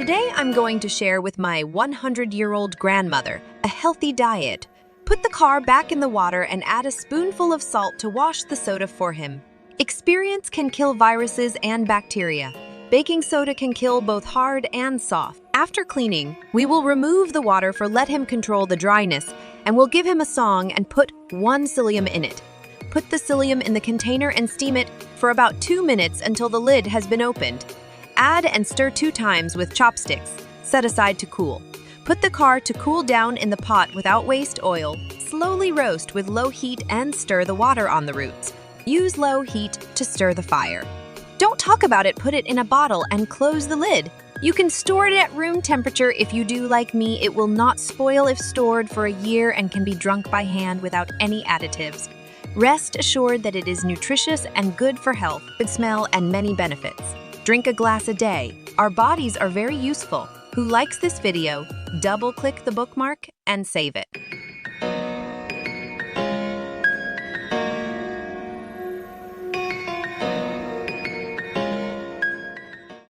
Today I'm going to share with my 100-year-old grandmother a healthy diet. Put the car back in the water and add a spoonful of salt to wash the soda for him. Experience can kill viruses and bacteria. Baking soda can kill both hard and soft. After cleaning, we will remove the water for let him control the dryness, and we'll give him a song and put 1 psyllium in it. Put the psyllium in the container and steam it for about 2 minutes until the lid has been opened. Add and stir 2 times with chopsticks. Set aside to cool. Put the car to cool down in the pot without waste oil. Slowly roast with low heat and stir the water on the roots. Use low heat to stir the fire. Don't talk about it, put it in a bottle and close the lid. You can store it at room temperature. If you do like me, it will not spoil if stored for a year and can be drunk by hand without any additives. Rest assured that it is nutritious and good for health, good smell, and many benefits. Drink a glass a day. Our bodies are very useful. Who likes this video? Double-click the bookmark and save it.